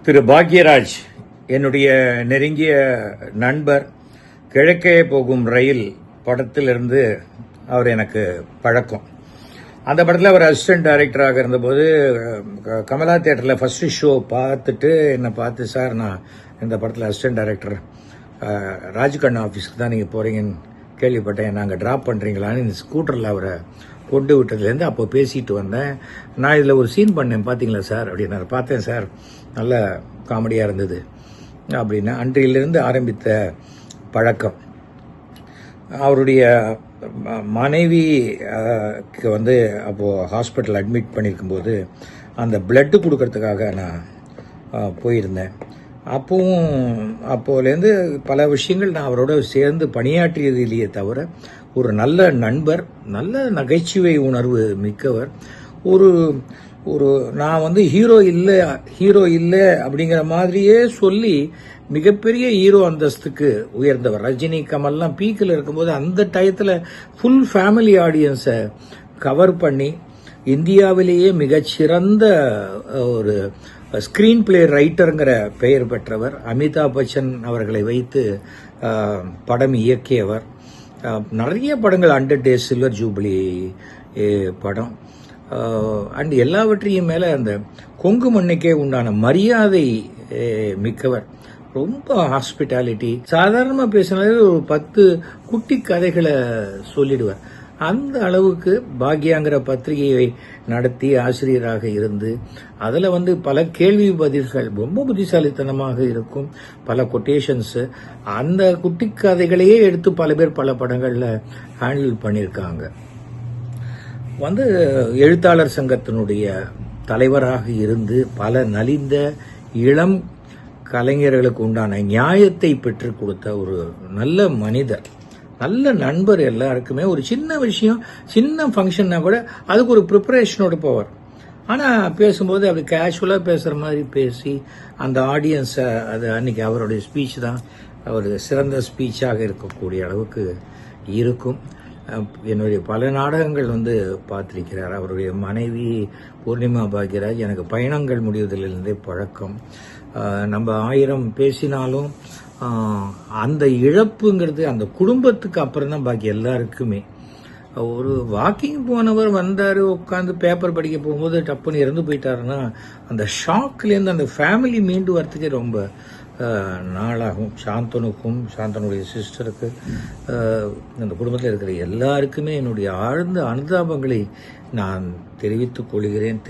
திரு பாக்யராஜ் என்னுடைய நெருங்கிய நண்பர். கிழக்கே போகும் ரயில் படத்திலிருந்து அவர் எனக்கு பழக்கம். அந்த படத்தில் அவர் அசிஸ்டன்ட் டைரக்டராக இருந்தபோது கமலா தியேட்டரில் ஃபர்ஸ்ட் ஷோ பார்த்துட்டு என்னை பார்த்து, சார் நான் இந்த படத்தில் அசிஸ்டன்ட் டைரக்டர் ராஜ்கண்ணா ஆஃபீஸ்க்கு தான் நீங்கள் போகிறீங்கன்னு கேள்விப்பட்டேன், நாங்கள் ட்ராப் பண்ணுறீங்களான்னு இந்த ஸ்கூட்டரில் அவரை கொண்டு விட்டதுலேருந்து அப்போ பேசிட்டு வந்தேன். நான் இதில் ஒரு சீன் பண்ணேன் பார்த்தீங்களா சார் அப்படின்னு. பார்த்தேன் சார், நல்ல காமெடியாக இருந்தது அப்படின்னு. அன்றையிலிருந்து ஆரம்பித்த பழக்கம். அவருடைய மனைவிக்கு அப்போது ஹாஸ்பிட்டல் அட்மிட் பண்ணியிருக்கும்போது அந்த பிளட்டு கொடுக்கறதுக்காக நான் போயிருந்தேன். அப்போலேருந்து பல விஷயங்கள் நான் அவரோட சேர்ந்து பணியாற்றியதிலேயே தவிர, ஒரு நல்ல நண்பர், நல்ல நகைச்சுவை உணர்வு மிக்கவர். ஒரு நான் ஹீரோ இல்லை அப்படிங்கிற மாதிரியே சொல்லி மிகப்பெரிய ஹீரோ அந்தஸ்துக்கு உயர்ந்தவர். ரஜினி கமல்லாம் பீக்கில் இருக்கும்போது அந்த டயத்தில் ஃபுல் ஃபேமிலி ஆடியன்ஸை கவர் பண்ணி இந்தியாவிலேயே மிகச்சிறந்த ஒரு ஸ்கிரீன் பிளே ரைட்டருங்கிற பெயர் பெற்றவர். அமிதாப் பச்சன் அவர்களை வைத்து படம் இயக்கியவர். நிறைய படங்கள், 100 Days, சில்வர் ஜூப்ளி படம் அண்ட் எல்லாவற்றையும் மேலே அந்த கொங்கு மண்ணுக்கே உண்டான மரியாதை மிக்கவர். ரொம்ப ஹாஸ்பிட்டாலிட்டி. சாதாரணமாக பேசினாலே ஒரு 10 குட்டி கதைகளை சொல்லிடுவார். அந்த அளவுக்கு பாக்யாங்கிற பத்திரிகையை நடத்தி ஆசிரியராக இருந்து அதில் பல கேள்வி பதில்கள் ரொம்ப புத்திசாலித்தனமாக இருக்கும். பல கொட்டேஷன்ஸு, அந்த குட்டி கதைகளையே எடுத்து பல பேர் பல படங்களில் ஹேண்டில் பண்ணியிருக்காங்க. எழுத்தாளர் சங்கத்தினுடைய தலைவராக இருந்து பல நலிந்த இளம் கலைஞர்களுக்கு உண்டான நியாயத்தை பெற்றுக் கொடுத்த ஒரு நல்ல மனிதர், நல்ல நண்பர். எல்லாருக்குமே ஒரு சின்ன விஷயம், சின்ன ஃபங்க்ஷன்னா கூட அதுக்கு ஒரு ப்ரிப்பரேஷனோடு போவார். ஆனால் பேசும்போது அப்படி கேஷுவலாக பேசுகிற மாதிரி பேசி அந்த ஆடியன்ஸை, அது அன்னைக்கு அவருடைய ஸ்பீச் தான் ஒரு சிறந்த ஸ்பீச்சாக இருக்கக்கூடிய அளவுக்கு இருக்கும். என்னுடைய பல நாடகங்கள் பார்த்திருக்கிறார். அவருடைய மனைவி பூர்ணிமா பாக்யராஜ் எனக்கு பயணங்கள் முடிவதிலிருந்தே பழக்கம். நம்ம 1000 பேசினாலும் அந்த இழப்புங்கிறது அந்த குடும்பத்துக்கு அப்புறம் தான் பாக்கி எல்லாருக்குமே. ஒரு வாக்கிங் போனவர் வந்தார், உட்காந்து பேப்பர் படிக்க போகும்போது டப்புன்னு இறந்து போயிட்டாருன்னா அந்த ஷாக்லேருந்து அந்த ஃபேமிலி மீண்டு வரத்துக்கே ரொம்ப நாளாகும். சாந்தனுக்கும், சாந்தனுடைய சிஸ்டருக்கு, அந்த குடும்பத்தில் இருக்கிற எல்லாருக்குமே என்னுடைய ஆழ்ந்த அனுதாபங்களை நான் தெரிவித்துக் கொள்கிறேன்.